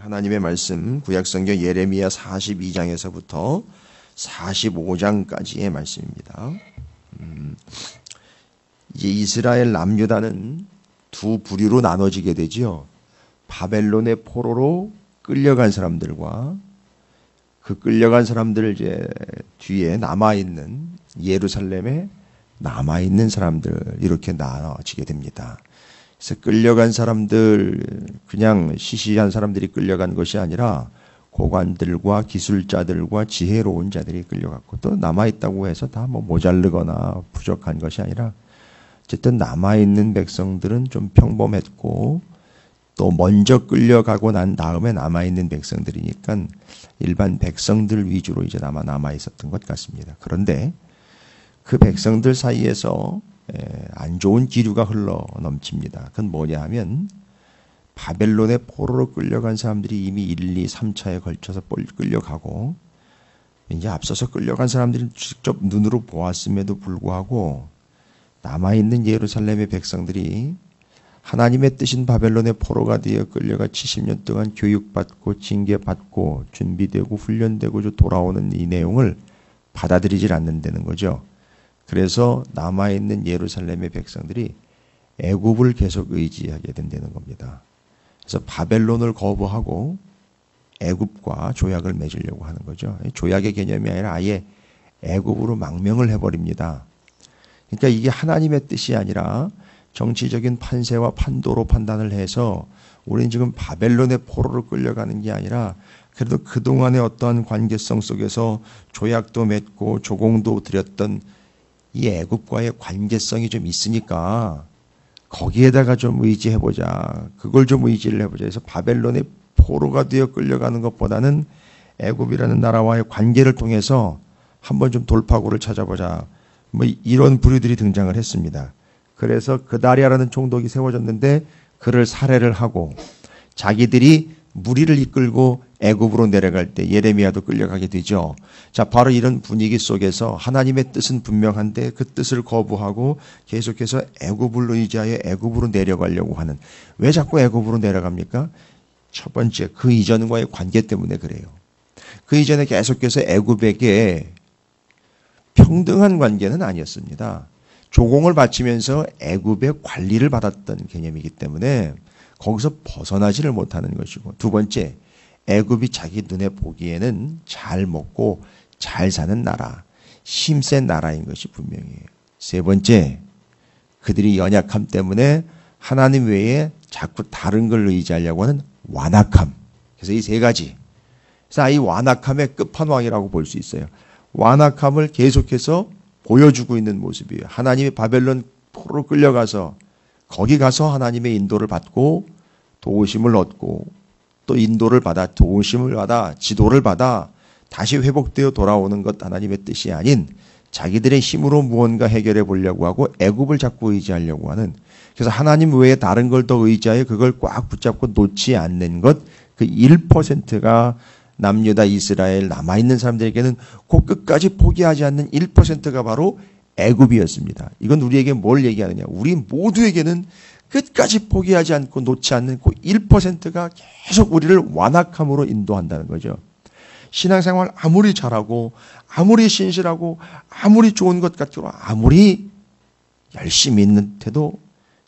하나님의 말씀 구약성경 예레미야 42장에서부터 45장까지의 말씀입니다. 이제 이스라엘 남유다는 두 부류로 나눠지게 되죠. 바벨론의 포로로 끌려간 사람들과 그 끌려간 사람들 이제 뒤에 남아있는 예루살렘에 남아있는 사람들, 이렇게 나눠지게 됩니다. 그래서 끌려간 사람들, 그냥 시시한 사람들이 끌려간 것이 아니라 고관들과 기술자들과 지혜로운 자들이 끌려갔고, 또 남아있다고 해서 다 뭐 모자르거나 부족한 것이 아니라 어쨌든 남아있는 백성들은 좀 평범했고, 또 먼저 끌려가고 난 다음에 남아있는 백성들이니까 일반 백성들 위주로 이제 남아있었던 것 같습니다. 그런데 그 백성들 사이에서 안 좋은 기류가 흘러 넘칩니다. 그건 뭐냐 하면 바벨론의 포로로 끌려간 사람들이 이미 1, 2, 3차에 걸쳐서 끌려가고, 이제 앞서서 끌려간 사람들이 직접 눈으로 보았음에도 불구하고 남아있는 예루살렘의 백성들이 하나님의 뜻인 바벨론의 포로가 되어 끌려가 70년 동안 교육받고 징계받고 준비되고 훈련되고 돌아오는 이 내용을 받아들이질 않는다는 거죠. 그래서 남아있는 예루살렘의 백성들이 애굽을 계속 의지하게 된다는 겁니다. 그래서 바벨론을 거부하고 애굽과 조약을 맺으려고 하는 거죠. 조약의 개념이 아니라 아예 애굽으로 망명을 해버립니다. 그러니까 이게 하나님의 뜻이 아니라 정치적인 판세와 판도로 판단을 해서 우리는 지금 바벨론의 포로로 끌려가는 게 아니라 그래도 그동안의 어떠한 관계성 속에서 조약도 맺고 조공도 드렸던 이 애굽과의 관계성이 좀 있으니까 거기에다가 좀 의지해보자. 그걸 좀 의지를 해보자. 그래서 바벨론의 포로가 되어 끌려가는 것보다는 애굽이라는 나라와의 관계를 통해서 한번 좀 돌파구를 찾아보자. 뭐 이런 부류들이 등장을 했습니다. 그래서 그다리아라는 총독이 세워졌는데 그를 살해를 하고 자기들이 무리를 이끌고 애굽으로 내려갈 때 예레미야도 끌려가게 되죠. 자, 바로 이런 분위기 속에서 하나님의 뜻은 분명한데 그 뜻을 거부하고 계속해서 애굽을 의지하여 애굽으로 내려가려고 하는, 왜 자꾸 애굽으로 내려갑니까? 첫 번째, 그 이전과의 관계 때문에 그래요. 그 이전에 계속해서 애굽에게 평등한 관계는 아니었습니다. 조공을 바치면서 애굽의 관리를 받았던 개념이기 때문에 거기서 벗어나지를 못하는 것이고, 두 번째, 애굽이 자기 눈에 보기에는 잘 먹고 잘 사는 나라, 힘센 나라인 것이 분명해요. 세 번째, 그들이 연약함 때문에 하나님 외에 자꾸 다른 걸 의지하려고 하는 완악함. 그래서 이 세 가지. 그래서 이 완악함의 끝판왕이라고 볼 수 있어요. 완악함을 계속해서 보여주고 있는 모습이에요. 하나님이 바벨론 포로로 끌려가서 거기 가서 하나님의 인도를 받고 도우심을 얻고 또 인도를 받아 도우심을 받아 지도를 받아 다시 회복되어 돌아오는 것, 하나님의 뜻이 아닌 자기들의 힘으로 무언가 해결해 보려고 하고 애굽을 자꾸 의지하려고 하는, 그래서 하나님 외에 다른 걸 더 의지하여 그걸 꽉 붙잡고 놓지 않는 것, 그 1%가 남유다 이스라엘 남아있는 사람들에게는 그 끝까지 포기하지 않는 1%가 바로 애굽이었습니다. 이건 우리에게 뭘 얘기하느냐? 우리 모두에게는 끝까지 포기하지 않고 놓지 않는 그 1%가 계속 우리를 완악함으로 인도한다는 거죠. 신앙생활 아무리 잘하고 아무리 신실하고 아무리 좋은 것 같고 아무리 열심히 있는 태도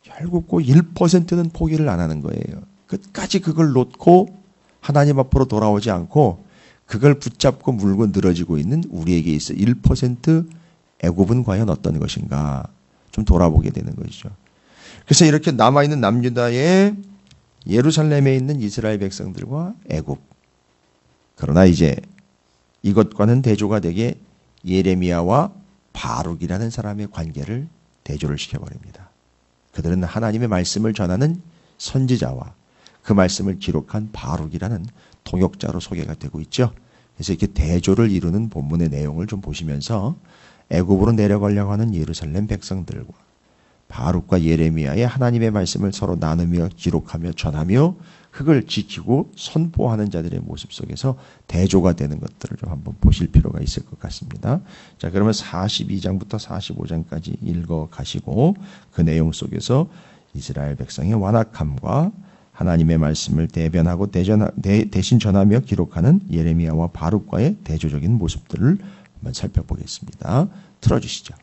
결국 그 1%는 포기를 안 하는 거예요. 끝까지 그걸 놓고 하나님 앞으로 돌아오지 않고 그걸 붙잡고 물고 늘어지고 있는 우리에게 있어 1% 애굽은 과연 어떤 것인가 좀 돌아보게 되는 것이죠. 그래서 이렇게 남아있는 남유다의 예루살렘에 있는 이스라엘 백성들과 애굽, 그러나 이제 이것과는 대조가 되게 예레미야와 바룩이라는 사람의 관계를 대조를 시켜버립니다. 그들은 하나님의 말씀을 전하는 선지자와 그 말씀을 기록한 바룩이라는 통역자로 소개가 되고 있죠. 그래서 이렇게 대조를 이루는 본문의 내용을 좀 보시면서 애굽으로 내려가려고 하는 예루살렘 백성들과 바룩과 예레미야의 하나님의 말씀을 서로 나누며 기록하며 전하며 그걸 지키고 선포하는 자들의 모습 속에서 대조가 되는 것들을 좀 한번 보실 필요가 있을 것 같습니다. 자, 그러면 42장부터 45장까지 읽어 가시고 그 내용 속에서 이스라엘 백성의 완악함과 하나님의 말씀을 대변하고 대신 전하며 기록하는 예레미야와 바룩과의 대조적인 모습들을 한번 살펴보겠습니다. 틀어주시죠.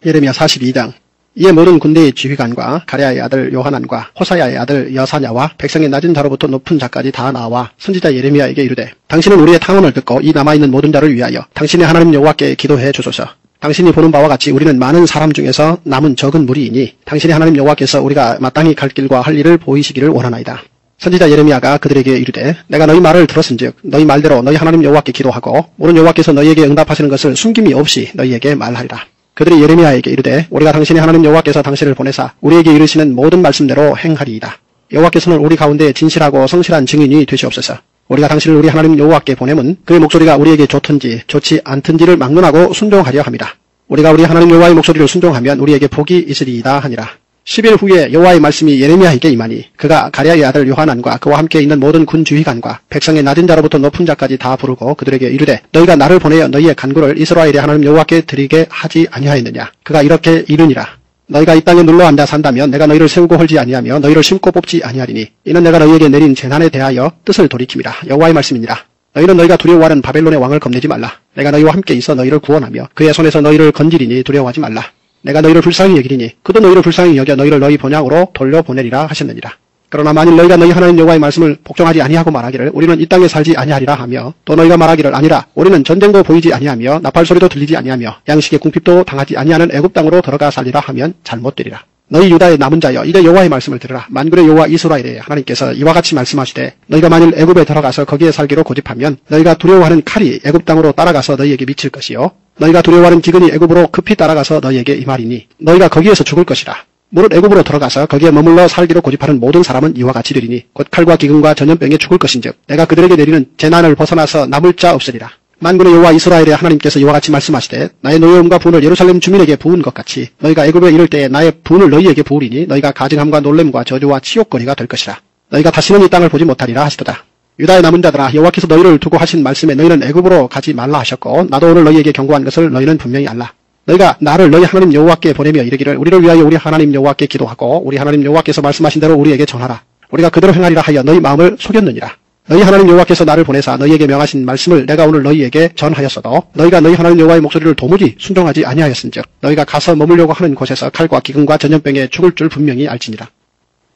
예레미야 42장. 이에 모든 군대의 지휘관과 가랴의 아들 요하난과 호사야의 아들 여사냐와 백성의 낮은 자로부터 높은 자까지 다 나와 선지자 예레미야에게 이르되, 당신은 우리의 탕언을 듣고 이 남아있는 모든 자를 위하여 당신의 하나님 여호와께 기도해 주소서. 당신이 보는 바와 같이 우리는 많은 사람 중에서 남은 적은 무리이니 당신의 하나님 여호와께서 우리가 마땅히 갈 길과 할 일을 보이시기를 원하나이다. 선지자 예레미야가 그들에게 이르되, 내가 너희 말을 들었은즉 너희 말대로 너희 하나님 여호와께 기도하고 오른 여호와께서 너희에게 응답하시는 것을 숨김이 없이 너희에게 말하리라. 그들이 예레미야에게 이르되, 우리가 당신의 하나님 여호와께서 당신을 보내사 우리에게 이르시는 모든 말씀대로 행하리이다. 여호와께서는 우리 가운데 진실하고 성실한 증인이 되시옵소서. 우리가 당신을 우리 하나님 여호와께 보내면 그의 목소리가 우리에게 좋든지 좋지 않든지를 막론하고 순종하려 합니다. 우리가 우리 하나님 여호와의 목소리를 순종하면 우리에게 복이 있으리이다 하니라. 10일 후에 여호와의 말씀이 예레미야에게 임하니 그가 가랴의 아들 요하난과 그와 함께 있는 모든 군 지휘관과 백성의 낮은 자로부터 높은 자까지 다 부르고 그들에게 이르되, 너희가 나를 보내어 너희의 간구를 이스라엘의 하나님 여호와께 드리게 하지 아니하였느냐. 그가 이렇게 이르니라. 너희가 이 땅에 눌러 앉아 산다면 내가 너희를 세우고 헐지 아니하며 너희를 심고 뽑지 아니하리니 이는 내가 너희에게 내린 재난에 대하여 뜻을 돌이킴이라. 여호와의 말씀이니라. 너희는 너희가 두려워하는 바벨론의 왕을 겁내지 말라. 내가 너희와 함께 있어 너희를 구원하며 그의 손에서 너희를 건지리니 두려워하지 말라. 내가 너희를 불쌍히 여기리니 그도 너희를 불쌍히 여겨 너희를 너희 본향으로 돌려보내리라 하셨느니라. 그러나 만일 너희가 너희 하나님 여호와의 말씀을 복종하지 아니하고 말하기를 우리는 이 땅에 살지 아니하리라 하며, 또 너희가 말하기를 아니라 우리는 전쟁도 보이지 아니하며 나팔 소리도 들리지 아니하며 양식의 궁핍도 당하지 아니하는 애굽 땅으로 들어가 살리라 하면 잘못되리라. 너희 유다의 남은 자여, 이제 여호와의 말씀을 들으라. 만군의 여호와 이스라엘의 하나님께서 이와 같이 말씀하시되, 너희가 만일 애굽에 들어가서 거기에 살기로 고집하면 너희가 두려워하는 칼이 애굽 땅으로 따라가서 너희에게 미칠 것이요 너희가 두려워하는 기근이 애굽으로 급히 따라가서 너희에게 임하리니 너희가 거기에서 죽을 것이라. 무릇 애굽으로 들어가서 거기에 머물러 살기로 고집하는 모든 사람은 이와 같이 되리니 곧 칼과 기근과 전염병에 죽을 것인즉 내가 그들에게 내리는 재난을 벗어나서 남을 자 없으리라. 만군의 여호와 이스라엘의 하나님께서 이와 같이 말씀하시되, 나의 노여움과 분을 예루살렘 주민에게 부은 것 같이 너희가 애굽에 이를 때에 나의 분을 너희에게 부으리니 너희가 가증함과 놀램과 저주와 치욕거리가 될 것이라. 너희가 다시는 이 땅을 보지 못하리라 하시도다. 유다의 남은 자들아, 여호와께서 너희를 두고 하신 말씀에 너희는 애굽으로 가지 말라 하셨고 나도 오늘 너희에게 경고한 것을 너희는 분명히 알라. 너희가 나를 너희 하나님 여호와께 보내며 이르기를, 우리를 위하여 우리 하나님 여호와께 기도하고 우리 하나님 여호와께서 말씀하신 대로 우리에게 전하라. 우리가 그대로 행하리라 하여 너희 마음을 속였느니라. 너희 하나님 여호와께서 나를 보내사 너희에게 명하신 말씀을 내가 오늘 너희에게 전하였어도 너희가 너희 하나님 여호와의 목소리를 도무지 순종하지 아니하였은즉 너희가 가서 머물려고 하는 곳에서 칼과 기근과 전염병에 죽을 줄 분명히 알지니라.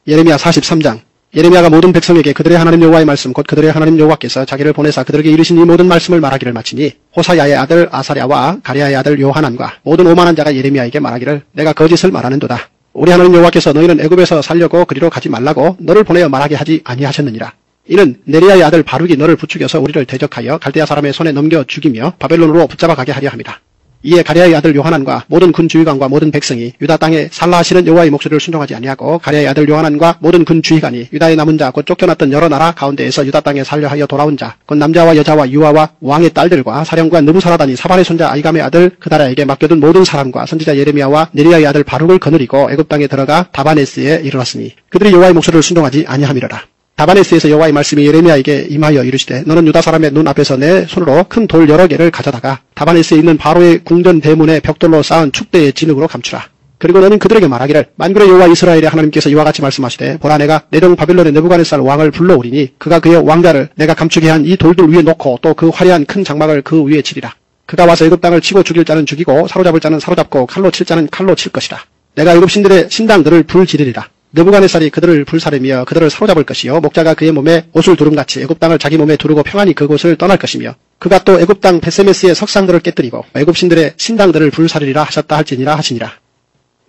예레미야 43장. 예레미야가 모든 백성에게 그들의 하나님 여호와의 말씀 곧 그들의 하나님 여호와께서 자기를 보내사 그들에게 이르신 이 모든 말씀을 말하기를 마치니 호사야의 아들 아사랴와 가랴의 아들 요하난과 모든 오만한 자가 예레미야에게 말하기를, 내가 거짓을 말하는도다. 우리 하나님 여호와께서 너희는 애굽에서 살려고 그리로 가지 말라고 너를 보내어 말하게 하지 아니하셨느니라. 이는 네리야의 아들 바룩이 너를 부추겨서 우리를 대적하여 갈대아 사람의 손에 넘겨 죽이며 바벨론으로 붙잡아 가게 하려 함이다. 이에 가랴의 아들 요하난과 모든 군 지휘관과 모든 백성이 유다 땅에 살라 하시는 여호와의 목소리를 순종하지 아니하고 가랴의 아들 요하난과 모든 군 지휘관이 유다의 남은 자 곧 쫓겨났던 여러 나라 가운데에서 유다 땅에 살려 하여 돌아온 자 곧 남자와 여자와 유아와 왕의 딸들과 사령관 느부사라다니 사반의 손자 아이감의 아들 그다랴에게 맡겨둔 모든 사람과 선지자 예레미야와 네리야의 아들 바룩을 거느리고 애굽 땅에 들어가 다바네스에 이르렀으니 그들이 여호와의 목소리를 순종하지 아니함이로라. 다바네스에서 여호와의 말씀이 예레미야에게 임하여 이르시되, 너는 유다 사람의 눈 앞에서 내 손으로 큰 돌 여러 개를 가져다가 다바네스에 있는 바로의 궁전 대문에 벽돌로 쌓은 축대의 진흙으로 감추라. 그리고 너는 그들에게 말하기를, 만군의 여호와 이스라엘의 하나님께서 이와 같이 말씀하시되, 보라, 내가 내정 바벨론의 느부갓네살 왕을 불러오리니 그가 그의 왕자를 내가 감추게 한 이 돌들 위에 놓고 또 그 화려한 큰 장막을 그 위에 치리라. 그가 와서 애굽 땅을 치고 죽일 자는 죽이고 사로잡을 자는 사로잡고 칼로 칠 자는 칼로 칠 것이라. 내가 애굽 신들의 신당들을 불지르리라. 느부갓네살이 그들을 불사르며 그들을 사로잡을 것이요 목자가 그의 몸에 옷을 두름같이 애굽 땅을 자기 몸에 두르고 평안히 그곳을 떠날 것이며 그가 또 애굽 땅 베세메스의 석상들을 깨뜨리고 애굽 신들의 신당들을 불사르리라 하셨다 할지니라 하시니라.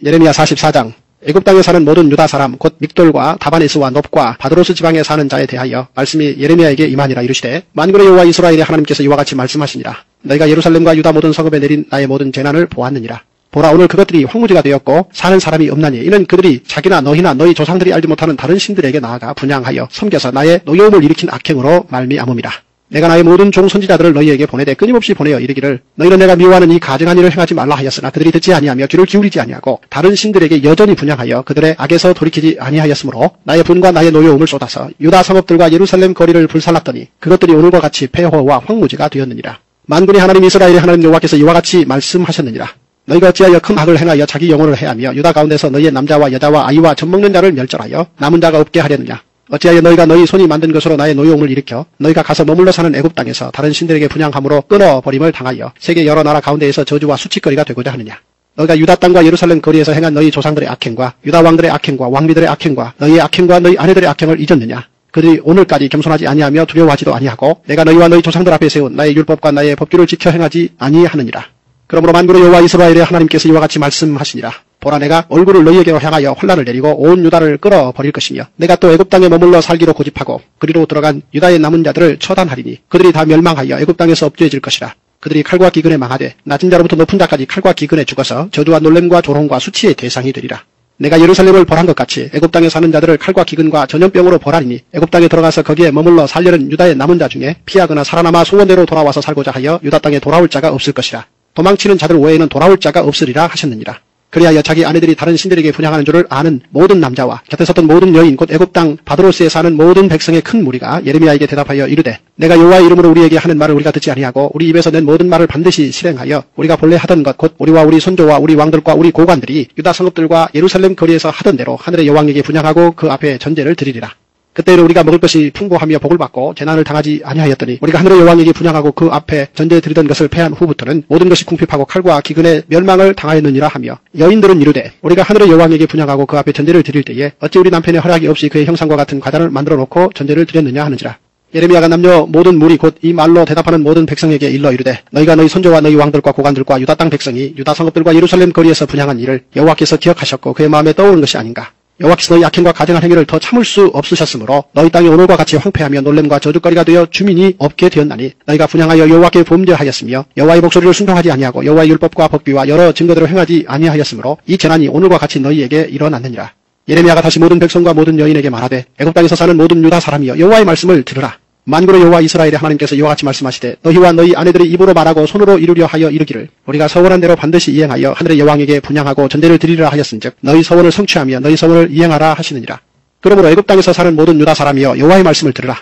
예레미야 44장. 애굽 땅에 사는 모든 유다 사람 곧 믹돌과 다바네스와 놉과 바드로스 지방에 사는 자에 대하여 말씀이 예레미야에게 임하니라. 이르시되, 만군의 여호와 이스라엘의 하나님께서 이와 같이 말씀하시니라. 너희가 예루살렘과 유다 모든 성읍에 내린 나의 모든 재난을 보았느니라. 보라, 오늘 그것들이 황무지가 되었고 사는 사람이 없나니 이는 그들이 자기나 너희나 너희 조상들이 알지 못하는 다른 신들에게 나아가 분향하여 섬겨서 나의 노여움을 일으킨 악행으로 말미암음이라. 내가 나의 모든 종 선지자들을 너희에게 보내되 끊임없이 보내어 이르기를, 너희는 내가 미워하는 이 가증한 일을 행하지 말라 하였으나 그들이 듣지 아니하며 귀를 기울이지 아니하고 다른 신들에게 여전히 분향하여 그들의 악에서 돌이키지 아니하였으므로 나의 분과 나의 노여움을 쏟아서 유다 성읍들과 예루살렘 거리를 불살랐더니 그것들이 오늘과 같이 폐허와 황무지가 되었느니라. 만군의 하나님 이스라엘의 하나님 여호와께서 이와 같이 말씀하셨느니라. 너희가 어찌하여 큰 악을 행하여 자기 영혼을 해하며 유다 가운데서 너희의 남자와 여자와 아이와 젖먹는 자를 멸절하여 남은 자가 없게 하려느냐. 어찌하여 너희가 너희 손이 만든 것으로 나의 노여움을 일으켜 너희가 가서 머물러 사는 애굽 땅에서 다른 신들에게 분향함으로 끊어버림을 당하여 세계 여러 나라 가운데에서 저주와 수치거리가 되고자 하느냐. 너희가 유다 땅과 예루살렘 거리에서 행한 너희 조상들의 악행과 유다 왕들의 악행과 왕비들의 악행과 너희의 악행과 너희 아내들의 악행을 잊었느냐. 그들이 오늘까지 겸손하지 아니하며 두려워하지도 아니하고 내가 너희와 너희 조상들 앞에 세운 나의 율법과 나의 법규를 지켜 행하지 아니하느니라. 그러므로 만군의 여호와 이스라엘의 하나님께서 이와 같이 말씀하시니라. 보라, 내가 얼굴을 너희에게로 향하여 환란을 내리고 온 유다를 끌어버릴 것이며 내가 또 애굽 땅에 머물러 살기로 고집하고 그리로 들어간 유다의 남은 자들을 처단하리니 그들이 다 멸망하여 애굽 땅에서 없죄해질 것이라. 그들이 칼과 기근에 망하되 낮은 자로부터 높은 자까지 칼과 기근에 죽어서 저주와 놀램과 조롱과 수치의 대상이 되리라. 내가 예루살렘을 벌한 것 같이 애굽 땅에 사는 자들을 칼과 기근과 전염병으로 벌하리니 애굽 땅에 들어가서 거기에 머물러 살려는 유다의 남은 자 중에 피하거나 살아남아 소원대로 돌아와서 살고자 하여 유다 땅에 돌아올 자가 없을 것이라. 도망치는 자들 외에는 돌아올 자가 없으리라 하셨느니라. 그리하여 자기 아내들이 다른 신들에게 분향하는 줄을 아는 모든 남자와 곁에 섰던 모든 여인 곧 애굽 땅 바드로스에 사는 모든 백성의 큰 무리가 예레미야에게 대답하여 이르되 내가 여호와의 이름으로 우리에게 하는 말을 우리가 듣지 아니하고 우리 입에서 낸 모든 말을 반드시 실행하여 우리가 본래 하던 것 곧 우리와 우리 손조와 우리 왕들과 우리 고관들이 유다 성읍들과 예루살렘 거리에서 하던 대로 하늘의 여왕에게 분향하고 그 앞에 전제를 드리리라. 그때는 우리가 먹을 것이 풍부하며 복을 받고 재난을 당하지 아니하였더니 우리가 하늘의 여왕에게 분향하고 그 앞에 전제 드리던 것을 패한 후부터는 모든 것이 궁핍하고 칼과 기근의 멸망을 당하였느니라 하며 여인들은 이르되 우리가 하늘의 여왕에게 분향하고 그 앞에 전제를 드릴 때에 어찌 우리 남편의 허락이 없이 그의 형상과 같은 과자를 만들어 놓고 전제를 드렸느냐 하는지라. 예레미야가 남녀 모든 무리 곧 이 말로 대답하는 모든 백성에게 일러 이르되 너희가 너희 손조와 너희 왕들과 고관들과 유다 땅 백성이 유다 성읍들과 예루살렘 거리에서 분향한 일을 여호와께서 기억하셨고 그의 마음에 떠오른 것이 아닌가. 여호와께서 너희 악행과 가증한 행위를 더 참을 수 없으셨으므로 너희 땅이 오늘과 같이 황폐하며 놀램과 저주거리가 되어 주민이 없게 되었나니 너희가 분향하여 여호와께 범죄하였으며 여호와의 목소리를 순종하지 아니하고 여호와의 율법과 법규와 여러 증거대로 행하지 아니하였으므로 이 재난이 오늘과 같이 너희에게 일어났느니라. 예레미야가 다시 모든 백성과 모든 여인에게 말하되 애굽 땅에서 사는 모든 유다 사람이여 여호와의 말씀을 들으라. 만군의 여호와 이스라엘의 하나님께서 이와 같이 말씀하시되 너희와 너희 아내들이 입으로 말하고 손으로 이루려 하여 이르기를 우리가 서원한 대로 반드시 이행하여 하늘의 여왕에게 분향하고 전제를 드리리라 하였은즉 너희 서원을 성취하며 너희 서원을 이행하라 하시느니라. 그러므로 애굽 땅에서 사는 모든 유다 사람이여 여호와의 말씀을 들으라.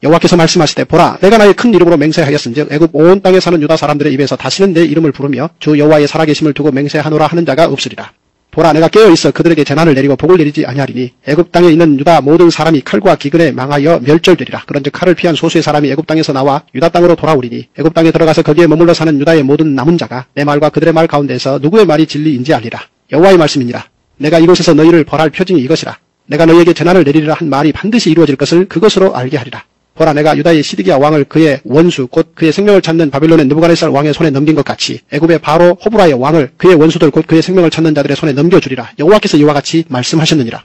여호와께서 말씀하시되 보라, 내가 나의 큰 이름으로 맹세하였은즉 애굽 온 땅에 사는 유다 사람들의 입에서 다시는 내 이름을 부르며 주 여호와의 살아계심을 두고 맹세하노라 하는 자가 없으리라. 보라, 내가 깨어있어 그들에게 재난을 내리고 복을 내리지 아니하리니 애굽 땅에 있는 유다 모든 사람이 칼과 기근에 망하여 멸절되리라. 그런즉 칼을 피한 소수의 사람이 애굽 땅에서 나와 유다 땅으로 돌아오리니 애굽 땅에 들어가서 거기에 머물러 사는 유다의 모든 남은 자가 내 말과 그들의 말 가운데서 누구의 말이 진리인지 알리라. 여호와의 말씀이니라. 내가 이곳에서 너희를 벌할 표징이 이것이라. 내가 너희에게 재난을 내리리라 한 말이 반드시 이루어질 것을 그것으로 알게 하리라. 보라, 내가 유다의 시드기야 왕을 그의 원수 곧 그의 생명을 찾는 바빌론의 느부갓네살 왕의 손에 넘긴 것 같이 애굽의 바로 호브라의 왕을 그의 원수들 곧 그의 생명을 찾는 자들의 손에 넘겨주리라. 여호와께서 이와 같이 말씀하셨느니라.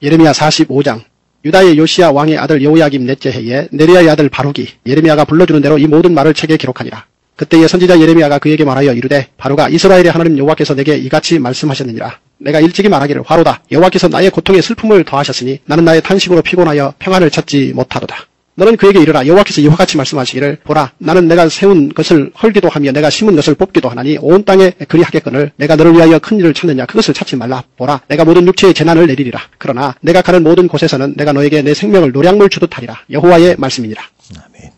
예레미야 45장. 유다의 요시야 왕의 아들 여호야김 넷째 해에 네리야의 아들 바룩이 예레미야가 불러주는 대로 이 모든 말을 책에 기록하니라. 그때의 선지자 예레미야가 그에게 말하여 이르되 바룩아, 이스라엘의 하나님 여호와께서 내게 이같이 말씀하셨느니라. 내가 일찍이 말하기를 화로다. 여호와께서 나의 고통에 슬픔을 더하셨으니 나는 나의 탄식으로 피곤하여 평안을 찾지 못하도다. 너는 그에게 이르라. 여호와께서 이와 같이 말씀하시기를 보라, 나는 내가 세운 것을 헐기도 하며 내가 심은 것을 뽑기도 하나니 온 땅에 그리하겠거늘 내가 너를 위하여 큰 일을 찾느냐. 그것을 찾지 말라. 보라, 내가 모든 육체의 재난을 내리리라. 그러나 내가 가는 모든 곳에서는 내가 너에게 내 생명을 노량물 주듯 하리라. 여호와의 말씀이니라. 아멘.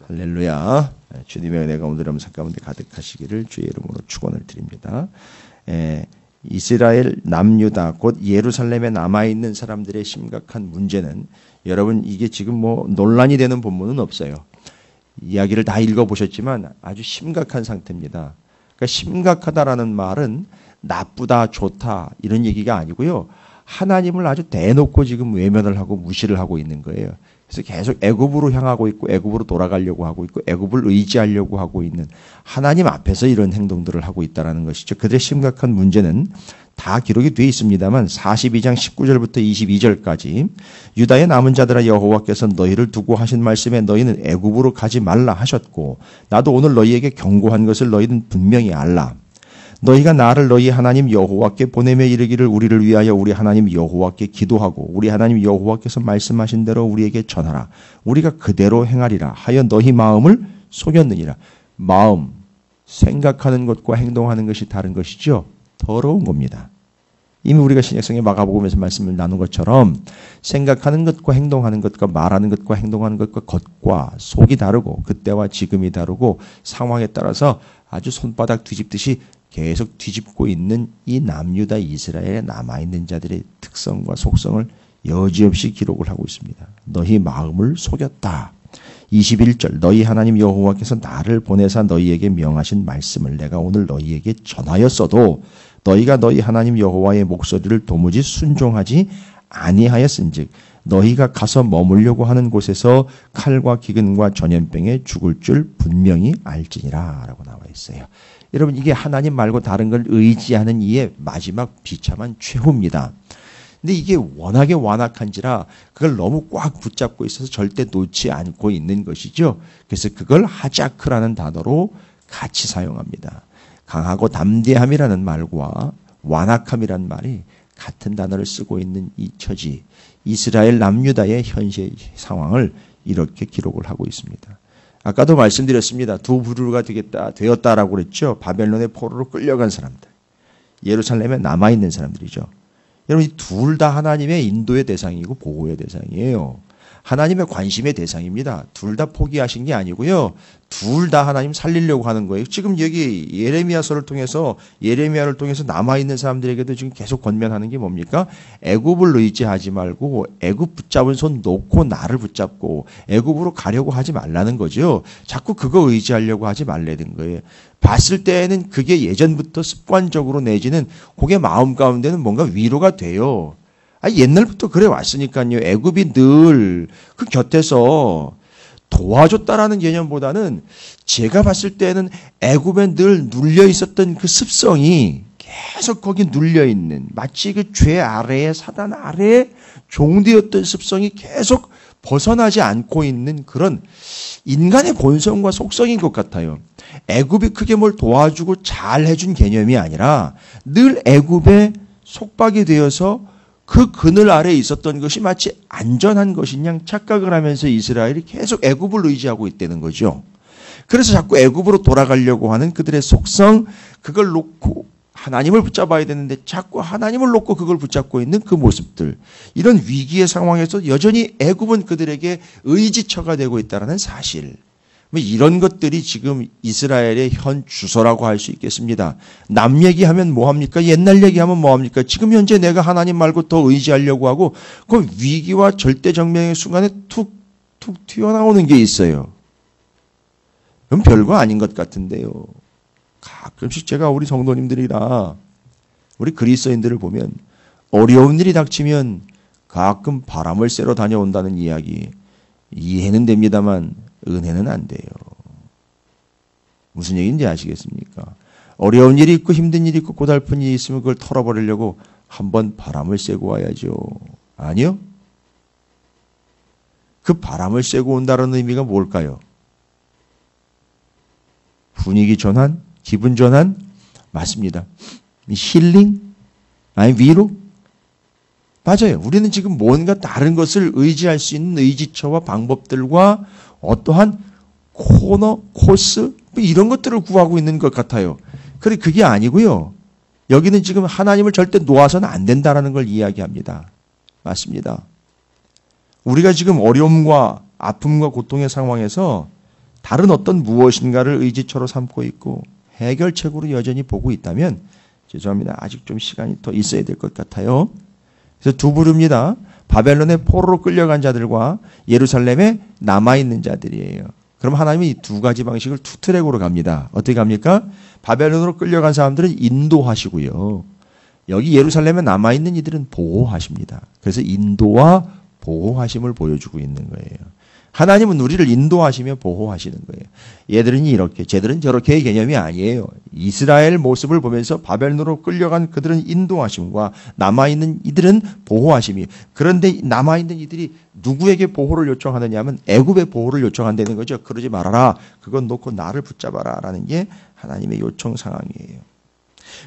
할렐루야. 주님의 은혜가 오늘 여러분 가운데 가득하시기를 주의 이름으로 축원을 드립니다. 이스라엘 남유다 곧 예루살렘에 남아있는 사람들의 심각한 문제는 여러분 이게 지금 뭐 논란이 되는 본문은 없어요. 이야기를 다 읽어보셨지만 아주 심각한 상태입니다. 그러니까 심각하다라는 말은 나쁘다 좋다 이런 얘기가 아니고요. 하나님을 아주 대놓고 지금 외면을 하고 무시를 하고 있는 거예요. 그래서 계속 애굽으로 향하고 있고 애굽으로 돌아가려고 하고 있고 애굽을 의지하려고 하고 있는 하나님 앞에서 이런 행동들을 하고 있다는 것이죠. 그들의 심각한 문제는 다 기록이 되어 있습니다만 42장 19절부터 22절까지 유다의 남은 자들아 여호와께서 너희를 두고 하신 말씀에 너희는 애굽으로 가지 말라 하셨고 나도 오늘 너희에게 경고한 것을 너희는 분명히 알라. 너희가 나를 너희 하나님 여호와께 보내며 이르기를 우리를 위하여 우리 하나님 여호와께 기도하고 우리 하나님 여호와께서 말씀하신 대로 우리에게 전하라. 우리가 그대로 행하리라 하여 너희 마음을 속였느니라. 마음, 생각하는 것과 행동하는 것이 다른 것이죠. 더러운 겁니다. 이미 우리가 신약성의 마가복음에서 말씀을 나눈 것처럼 생각하는 것과 행동하는 것과 말하는 것과 행동하는 것과 겉과 속이 다르고 그때와 지금이 다르고 상황에 따라서 아주 손바닥 뒤집듯이 계속 뒤집고 있는 이 남유다 이스라엘에 남아있는 자들의 특성과 속성을 여지없이 기록을 하고 있습니다. 너희 마음을 속였다. 21절 너희 하나님 여호와께서 나를 보내사 너희에게 명하신 말씀을 내가 오늘 너희에게 전하였어도 너희가 너희 하나님 여호와의 목소리를 도무지 순종하지 아니하였은즉 너희가 가서 머물려고 하는 곳에서 칼과 기근과 전염병에 죽을 줄 분명히 알지니라 라고 나와 있어요. 여러분 이게 하나님 말고 다른 걸 의지하는 이의 마지막 비참한 최후입니다. 근데 이게 워낙에 완악한지라 그걸 너무 꽉 붙잡고 있어서 절대 놓지 않고 있는 것이죠. 그래서 그걸 하자크라는 단어로 같이 사용합니다. 강하고 담대함이라는 말과 완악함이라는 말이 같은 단어를 쓰고 있는 이 처지, 이스라엘 남유다의 현재 상황을 이렇게 기록을 하고 있습니다. 아까도 말씀드렸습니다. 두 부류가 되었다라고 그랬죠. 바벨론의 포로로 끌려간 사람들, 예루살렘에 남아있는 사람들이죠. 여러분, 이 둘 다 하나님의 인도의 대상이고 보호의 대상이에요. 하나님의 관심의 대상입니다. 둘 다 포기하신 게 아니고요. 둘 다 하나님 살리려고 하는 거예요. 지금 여기 예레미야서를 통해서 남아있는 사람들에게도 지금 계속 권면하는 게 뭡니까? 애굽을 의지하지 말고 애굽 붙잡은 손 놓고 나를 붙잡고 애굽으로 가려고 하지 말라는 거죠. 자꾸 그거 의지하려고 하지 말라는 거예요. 봤을 때에는 그게 예전부터 습관적으로 내지는 그게 마음 가운데는 뭔가 위로가 돼요. 옛날부터 그래 왔으니까요. 애굽이 늘 그 곁에서 도와줬다라는 개념보다는 제가 봤을 때는 애굽에 늘 눌려 있었던 그 습성이 계속 거기 눌려 있는 마치 그 죄 아래에 사단 아래에 종되었던 습성이 계속 벗어나지 않고 있는 그런 인간의 본성과 속성인 것 같아요. 애굽이 크게 뭘 도와주고 잘 해준 개념이 아니라 늘 애굽에 속박이 되어서 그 그늘 아래에 있었던 것이 마치 안전한 것인 양 착각을 하면서 이스라엘이 계속 애굽을 의지하고 있다는 거죠. 그래서 자꾸 애굽으로 돌아가려고 하는 그들의 속성, 그걸 놓고 하나님을 붙잡아야 되는데 자꾸 하나님을 놓고 그걸 붙잡고 있는 그 모습들, 이런 위기의 상황에서 여전히 애굽은 그들에게 의지처가 되고 있다는 사실, 이런 것들이 지금 이스라엘의 현 주소라고 할 수 있겠습니다. 남 얘기하면 뭐합니까? 옛날 얘기하면 뭐합니까? 지금 현재 내가 하나님 말고 더 의지하려고 하고 그 위기와 절대정명의 순간에 툭툭 튀어나오는 게 있어요. 그럼 별거 아닌 것 같은데요. 가끔씩 제가 우리 성도님들이라 우리 그리스도인들을 보면 어려운 일이 닥치면 가끔 바람을 쐬러 다녀온다는 이야기 이해는 됩니다만 은혜는 안 돼요. 무슨 얘기인지 아시겠습니까? 어려운 일이 있고 힘든 일이 있고 고달픈 일이 있으면 그걸 털어버리려고 한번 바람을 쐬고 와야죠. 아니요? 그 바람을 쐬고 온다는 의미가 뭘까요? 분위기 전환? 기분 전환? 맞습니다. 힐링? 아니 위로? 맞아요. 우리는 지금 뭔가 다른 것을 의지할 수 있는 의지처와 방법들과 어떠한 코너, 코스 이런 것들을 구하고 있는 것 같아요. 그런데 그게 아니고요. 여기는 지금 하나님을 절대 놓아서는 안 된다는 걸 이야기합니다. 맞습니다. 우리가 지금 어려움과 아픔과 고통의 상황에서 다른 어떤 무엇인가를 의지처로 삼고 있고 해결책으로 여전히 보고 있다면 죄송합니다. 아직 좀 시간이 더 있어야 될 것 같아요. 그래서 두 부류입니다. 바벨론의 포로로 끌려간 자들과 예루살렘에 남아있는 자들이에요. 그럼 하나님이 이 두 가지 방식을 투 트랙으로 갑니다. 어떻게 갑니까? 바벨론으로 끌려간 사람들은 인도하시고요. 여기 예루살렘에 남아있는 이들은 보호하십니다. 그래서 인도와 보호하심을 보여주고 있는 거예요. 하나님은 우리를 인도하시며 보호하시는 거예요. 얘들은 이렇게, 쟤들은 저렇게의 개념이 아니에요. 이스라엘 모습을 보면서 바벨론으로 끌려간 그들은 인도하심과 남아있는 이들은 보호하심이. 그런데 남아있는 이들이 누구에게 보호를 요청하느냐 하면 애굽의 보호를 요청한다는 거죠. 그러지 말아라. 그건 놓고 나를 붙잡아라. 라는 게 하나님의 요청 상황이에요.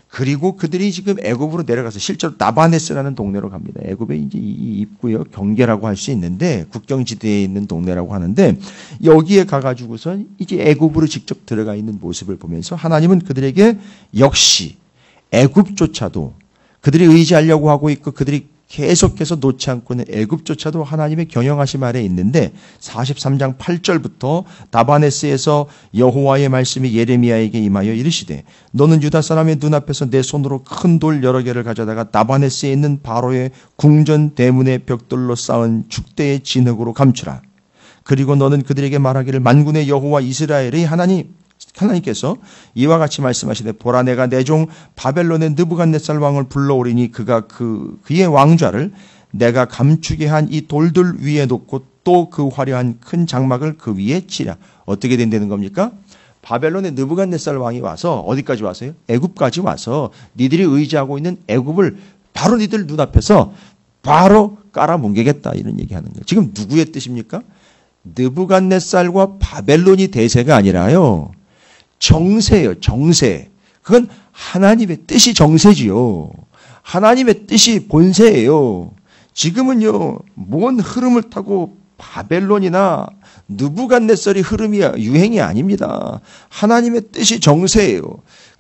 그리고 그들이 지금 애굽으로 내려가서 실제로 나바네스라는 동네로 갑니다. 애굽의 이제 이 입구요 경계라고 할 수 있는데 국경지대에 있는 동네라고 하는데 여기에 가가지고선 이제 애굽으로 직접 들어가 있는 모습을 보면서 하나님은 그들에게 역시 애굽조차도 그들이 의지하려고 하고 있고 그들이 계속해서 놓지 않고 있는 애굽조차도 하나님의 경영하심 아래에 있는데 43장 8절부터 다바네스에서 여호와의 말씀이 예레미야에게 임하여 이르시되 너는 유다 사람의 눈앞에서 내 손으로 큰 돌 여러 개를 가져다가 다바네스에 있는 바로의 궁전 대문의 벽돌로 쌓은 축대의 진흙으로 감추라. 그리고 너는 그들에게 말하기를 만군의 여호와 이스라엘의 하나님께서 이와 같이 말씀하시되 보라 내가 내 종 바벨론의 느부갓네살 왕을 불러오리니 그가 그의 왕좌를 내가 감추게 한 이 돌들 위에 놓고 또 그 화려한 큰 장막을 그 위에 치랴. 어떻게 된다는 겁니까? 바벨론의 느부갓네살 왕이 와서 어디까지 왔어요? 애굽까지 와서 니들이 의지하고 있는 애굽을 바로 니들 눈앞에서 바로 깔아뭉개겠다 이런 얘기하는 거예요. 지금 누구의 뜻입니까? 느부갓네살과 바벨론이 대세가 아니라요. 정세예요. 정세. 그건 하나님의 뜻이 정세지요. 하나님의 뜻이 본세예요. 지금은요. 뭔 흐름을 타고 바벨론이나 느부갓네살이 유행이 아닙니다. 하나님의 뜻이 정세예요.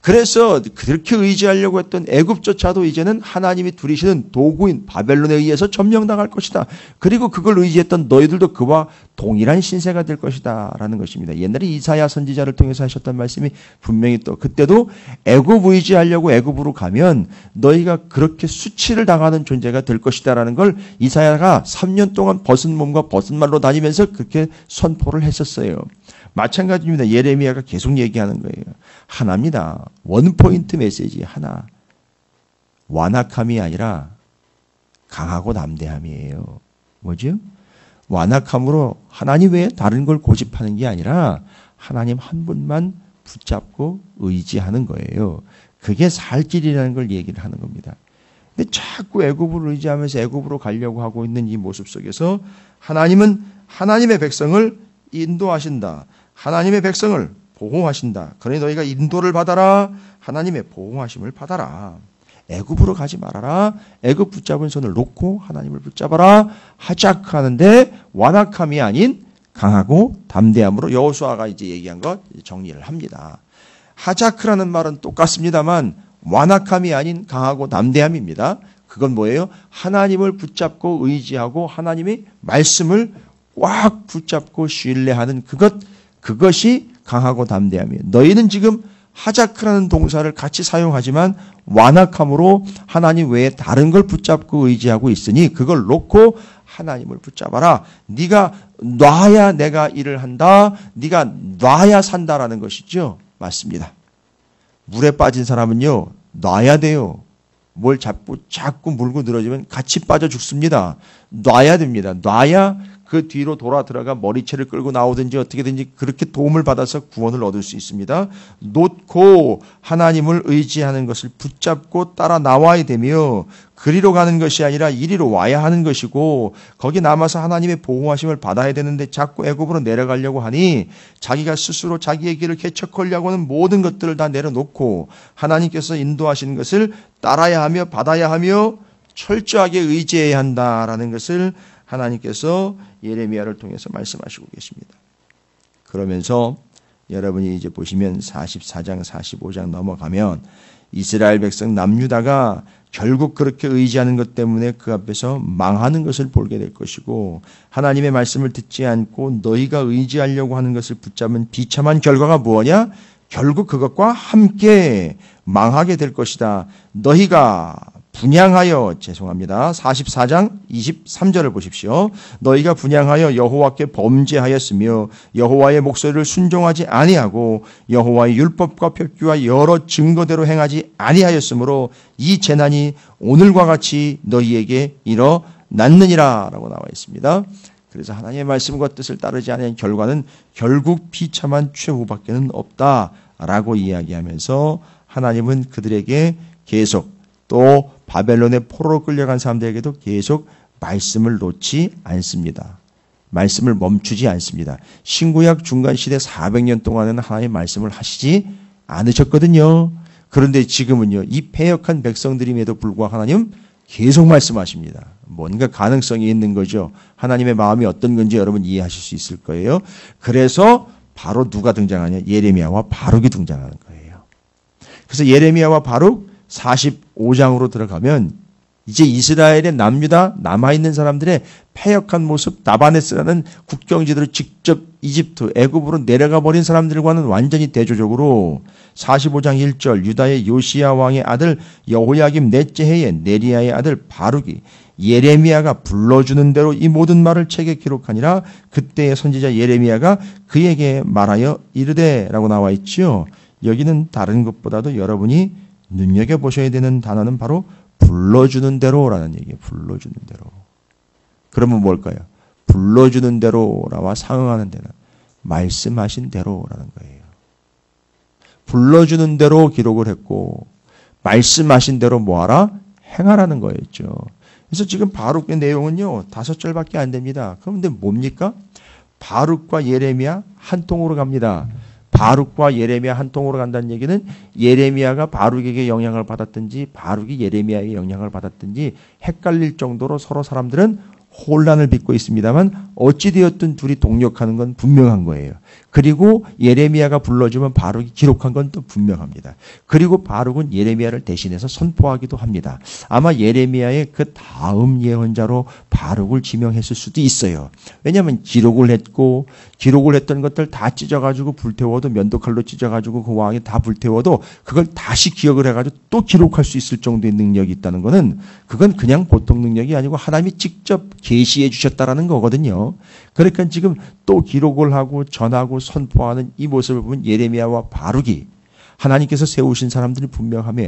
그래서 그렇게 의지하려고 했던 애굽조차도 이제는 하나님이 두리시는 도구인 바벨론에 의해서 점령당할 것이다. 그리고 그걸 의지했던 너희들도 그와 동일한 신세가 될 것이다 라는 것입니다. 옛날에 이사야 선지자를 통해서 하셨던 말씀이 분명히 또 그때도 애굽 의지하려고 애굽으로 가면 너희가 그렇게 수치를 당하는 존재가 될 것이다 라는 걸 이사야가 3년 동안 벗은 몸과 벗은 말로 다니면서 그렇게 선포를 했었어요. 마찬가지입니다. 예레미야가 계속 얘기하는 거예요. 하나입니다. 원포인트 메시지 하나. 완악함이 아니라 강하고 담대함이에요. 뭐죠? 완악함으로 하나님 외에 다른 걸 고집하는 게 아니라 하나님 한 분만 붙잡고 의지하는 거예요. 그게 살 길이라는 걸 얘기를 하는 겁니다. 근데 자꾸 애굽을 의지하면서 애굽으로 가려고 하고 있는 이 모습 속에서 하나님은 하나님의 백성을 인도하신다. 하나님의 백성을 보호하신다. 그러니 너희가 인도를 받아라. 하나님의 보호하심을 받아라. 애굽으로 가지 말아라. 애굽 붙잡은 손을 놓고 하나님을 붙잡아라. 하자크 하는데 완악함이 아닌 강하고 담대함으로 여호수아가 이제 얘기한 것 정리를 합니다. 하자크라는 말은 똑같습니다만 완악함이 아닌 강하고 담대함입니다. 그건 뭐예요? 하나님을 붙잡고 의지하고 하나님의 말씀을 꽉 붙잡고 신뢰하는 그것이 강하고 담대함이에요. 너희는 지금 하자크라는 동사를 같이 사용하지만 완악함으로 하나님 외에 다른 걸 붙잡고 의지하고 있으니 그걸 놓고 하나님을 붙잡아라. 네가 놔야 내가 일을 한다. 네가 놔야 산다라는 것이죠. 맞습니다. 물에 빠진 사람은요. 놔야 돼요. 뭘 자꾸 물고 늘어지면 같이 빠져 죽습니다. 놔야 됩니다. 놔야 그 뒤로 돌아 들어가 머리채를 끌고 나오든지 어떻게든지 그렇게 도움을 받아서 구원을 얻을 수 있습니다. 놓고 하나님을 의지하는 것을 붙잡고 따라 나와야 되며 그리로 가는 것이 아니라 이리로 와야 하는 것이고 거기 남아서 하나님의 보호하심을 받아야 되는데 자꾸 애굽으로 내려가려고 하니 자기가 스스로 자기의 길을 개척하려고 하는 모든 것들을 다 내려놓고 하나님께서 인도하시는 것을 따라야 하며 받아야 하며 철저하게 의지해야 한다라는 것을 하나님께서 예레미야를 통해서 말씀하시고 계십니다. 그러면서 여러분이 이제 보시면 44장, 45장 넘어가면 이스라엘 백성 남유다가 결국 그렇게 의지하는 것 때문에 그 앞에서 망하는 것을 보게 될 것이고 하나님의 말씀을 듣지 않고 너희가 의지하려고 하는 것을 붙잡은 비참한 결과가 뭐냐? 결국 그것과 함께 망하게 될 것이다. 너희가 분향하여 44장 23절을 보십시오. 너희가 분향하여 여호와께 범죄하였으며 여호와의 목소리를 순종하지 아니하고 여호와의 율법과 표기와 여러 증거대로 행하지 아니하였으므로 이 재난이 오늘과 같이 너희에게 일어났느니라 라고 나와 있습니다. 그래서 하나님의 말씀과 뜻을 따르지 않은 결과는 결국 비참한 최후밖에는 없다라고 이야기하면서 하나님은 그들에게 계속 또 바벨론의 포로로 끌려간 사람들에게도 계속 말씀을 놓지 않습니다. 말씀을 멈추지 않습니다. 신구약 중간시대 400년 동안은 하나님의 말씀을 하시지 않으셨거든요. 그런데 지금은요. 이 패역한 백성들임에도 불구하고 하나님 계속 말씀하십니다. 뭔가 가능성이 있는 거죠. 하나님의 마음이 어떤 건지 여러분 이해하실 수 있을 거예요. 그래서 바로 누가 등장하냐? 예레미야와 바룩이 등장하는 거예요. 그래서 예레미야와 바룩 45장으로 들어가면 이제 이스라엘의 남유다 남아있는 사람들의 패역한 모습, 다바네스라는 국경지대로 직접 이집트, 애굽으로 내려가 버린 사람들과는 완전히 대조적으로 45장 1절 유다의 요시야 왕의 아들 여호야김 넷째 해에 네리야의 아들 바룩이 예레미야가 불러주는 대로 이 모든 말을 책에 기록하니라. 그때의 선지자 예레미야가 그에게 말하여 이르되 라고 나와 있지요. 여기는 다른 것보다도 여러분이 눈여겨보셔야 되는 단어는 바로 불러주는 대로라는 얘기예요. 불러주는 대로. 그러면 뭘까요? 불러주는 대로라와 상응하는 데는 말씀하신 대로라는 거예요. 불러주는 대로 기록을 했고 말씀하신 대로 뭐하라? 행하라는 거였죠. 그래서 지금 바룩의 내용은요 5절밖에 안 됩니다. 그런데 뭡니까? 바룩과 예레미야 한 통으로 갑니다. 바룩과 예레미야 한 통으로 간다는 얘기는 예레미야가 바룩에게 영향을 받았든지 바룩이 예레미야에게 영향을 받았든지 헷갈릴 정도로 서로 사람들은 혼란을 빚고 있습니다만 어찌되었든 둘이 동력하는 건 분명한 거예요. 그리고 예레미야가 불러주면 바룩이 기록한 건 또 분명합니다. 그리고 바룩은 예레미야를 대신해서 선포하기도 합니다. 아마 예레미야의 그 다음 예언자로 바룩을 지명했을 수도 있어요. 왜냐하면 기록을 했고 기록을 했던 것들 다 찢어가지고 불태워도 면도칼로 찢어가지고 그 왕이 다 불태워도 그걸 다시 기억을 해가지고 또 기록할 수 있을 정도의 능력이 있다는 거는 그건 그냥 보통 능력이 아니고 하나님이 직접 계시해 주셨다라는 거거든요. 그러니까 지금 또 기록을 하고 전하고 선포하는 이 모습을 보면 예레미야와 바룩이 하나님께서 세우신 사람들이 분명하며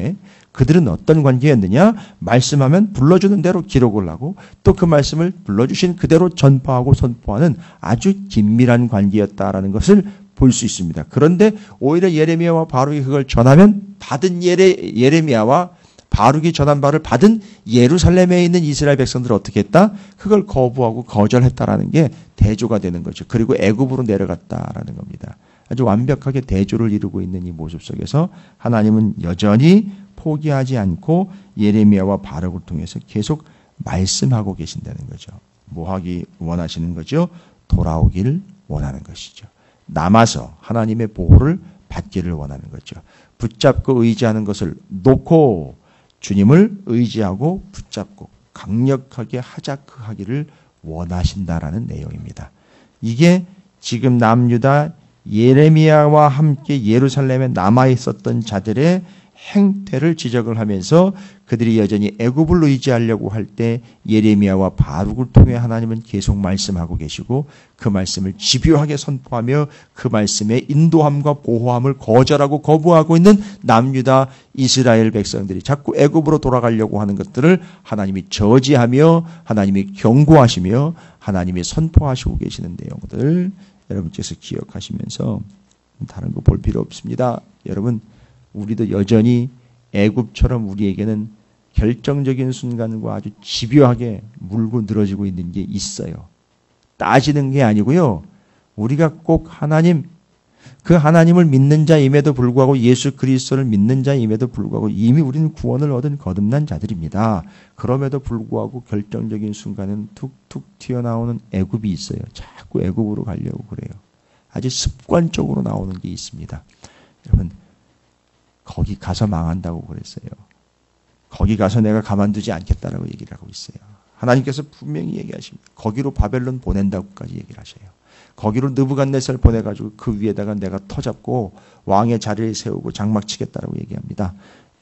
그들은 어떤 관계였느냐? 말씀하면 불러주는 대로 기록을 하고 또 그 말씀을 불러주신 그대로 전파하고 선포하는 아주 긴밀한 관계였다라는 것을 볼 수 있습니다. 그런데 오히려 예레미야와 바룩이 그걸 전하면 받은 예레미야와 바룩이 전한 바를 받은 예루살렘에 있는 이스라엘 백성들은 어떻게 했다? 그걸 거부하고 거절했다라는 게 대조가 되는 거죠. 그리고 애굽으로 내려갔다라는 겁니다. 아주 완벽하게 대조를 이루고 있는 이 모습 속에서 하나님은 여전히 포기하지 않고 예레미야와 바룩을 통해서 계속 말씀하고 계신다는 거죠. 뭐 하기 원하시는 거죠? 돌아오기를 원하는 것이죠. 남아서 하나님의 보호를 받기를 원하는 거죠. 붙잡고 의지하는 것을 놓고 주님을 의지하고 붙잡고 강력하게 하자크하기를 원하신다라는 내용입니다. 이게 지금 남유다 예레미야와 함께 예루살렘에 남아 있었던 자들의 행태를 지적을 하면서 그들이 여전히 애굽을 의지하려고 할 때 예레미야와 바룩을 통해 하나님은 계속 말씀하고 계시고 그 말씀을 집요하게 선포하며 그 말씀의 인도함과 보호함을 거절하고 거부하고 있는 남유다 이스라엘 백성들이 자꾸 애굽으로 돌아가려고 하는 것들을 하나님이 저지하며 하나님이 경고하시며 하나님이 선포하시고 계시는 내용들 여러분께서 기억하시면서 다른 거 볼 필요 없습니다. 여러분 우리도 여전히 애굽처럼 우리에게는 결정적인 순간과 아주 집요하게 물고 늘어지고 있는 게 있어요. 따지는 게 아니고요. 우리가 꼭 하나님, 그 하나님을 믿는 자임에도 불구하고 예수 그리스도를 믿는 자임에도 불구하고 이미 우리는 구원을 얻은 거듭난 자들입니다. 그럼에도 불구하고 결정적인 순간에는 툭툭 튀어나오는 애굽이 있어요. 자꾸 애굽으로 가려고 그래요. 아주 습관적으로 나오는 게 있습니다. 여러분 거기 가서 망한다고 그랬어요. 거기 가서 내가 가만두지 않겠다라고 얘기를 하고 있어요. 하나님께서 분명히 얘기하십니다. 거기로 바벨론 보낸다고까지 얘기를 하셔요. 거기로 느부갓네살 보내가지고 그 위에다가 내가 터잡고 왕의 자리를 세우고 장막치겠다라고 얘기합니다.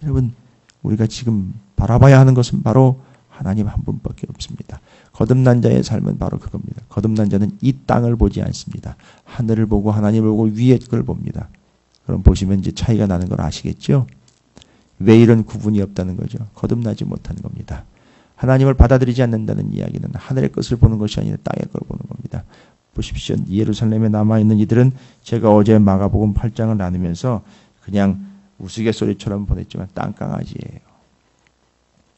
여러분 우리가 지금 바라봐야 하는 것은 바로 하나님 한 분밖에 없습니다. 거듭난 자의 삶은 바로 그겁니다. 거듭난 자는 이 땅을 보지 않습니다. 하늘을 보고 하나님을 보고 위에 걸 봅니다. 그럼 보시면 이제 차이가 나는 걸 아시겠죠? 왜 이런 구분이 없다는 거죠? 거듭나지 못하는 겁니다. 하나님을 받아들이지 않는다는 이야기는 하늘의 것을 보는 것이 아니라 땅의 걸 보는 겁니다. 보십시오. 예루살렘에 남아있는 이들은 제가 어제 마가복음 8장을 나누면서 그냥 우스갯소리처럼 보냈지만 땅강아지예요.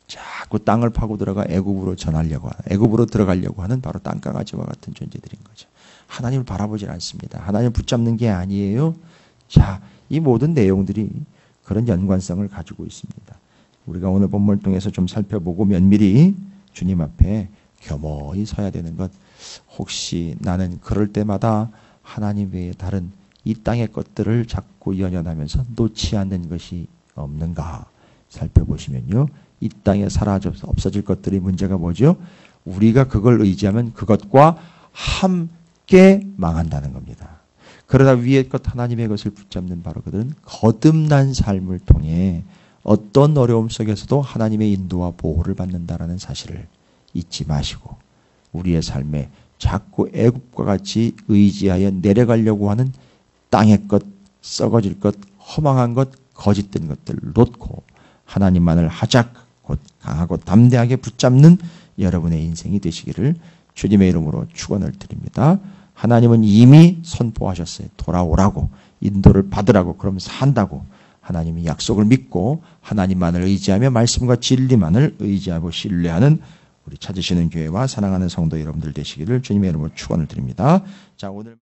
자꾸 땅을 파고 들어가 애굽으로 전하려고 하는, 애굽으로 들어가려고 하는 바로 땅강아지와 같은 존재들인 거죠. 하나님을 바라보질 않습니다. 하나님을 붙잡는 게 아니에요. 자, 이 모든 내용들이 그런 연관성을 가지고 있습니다. 우리가 오늘 본문을 통해서 좀 살펴보고 면밀히 주님 앞에 겸허히 서야 되는 것. 혹시 나는 그럴 때마다 하나님 외에 다른 이 땅의 것들을 자꾸 연연하면서 놓지 않는 것이 없는가 살펴보시면요. 이 땅에 사라져서 없어질 것들이 문제가 뭐죠? 우리가 그걸 의지하면 그것과 함께 망한다는 겁니다. 그러다 위의 것 하나님의 것을 붙잡는 바로 그들은 거듭난 삶을 통해 어떤 어려움 속에서도 하나님의 인도와 보호를 받는다라는 사실을 잊지 마시고 우리의 삶에 자꾸 애굽과 같이 의지하여 내려가려고 하는 땅의 것, 썩어질 것, 허망한 것, 거짓된 것들을 놓고 하나님만을 하작 곧 강하고 담대하게 붙잡는 여러분의 인생이 되시기를 주님의 이름으로 축원을 드립니다. 하나님은 이미 선포하셨어요. 돌아오라고, 인도를 받으라고, 그럼 산다고. 하나님이 약속을 믿고 하나님만을 의지하며 말씀과 진리만을 의지하고 신뢰하는 우리 찾으시는 교회와 사랑하는 성도 여러분들 되시기를 주님의 이름으로 축원을 드립니다. 자, 오늘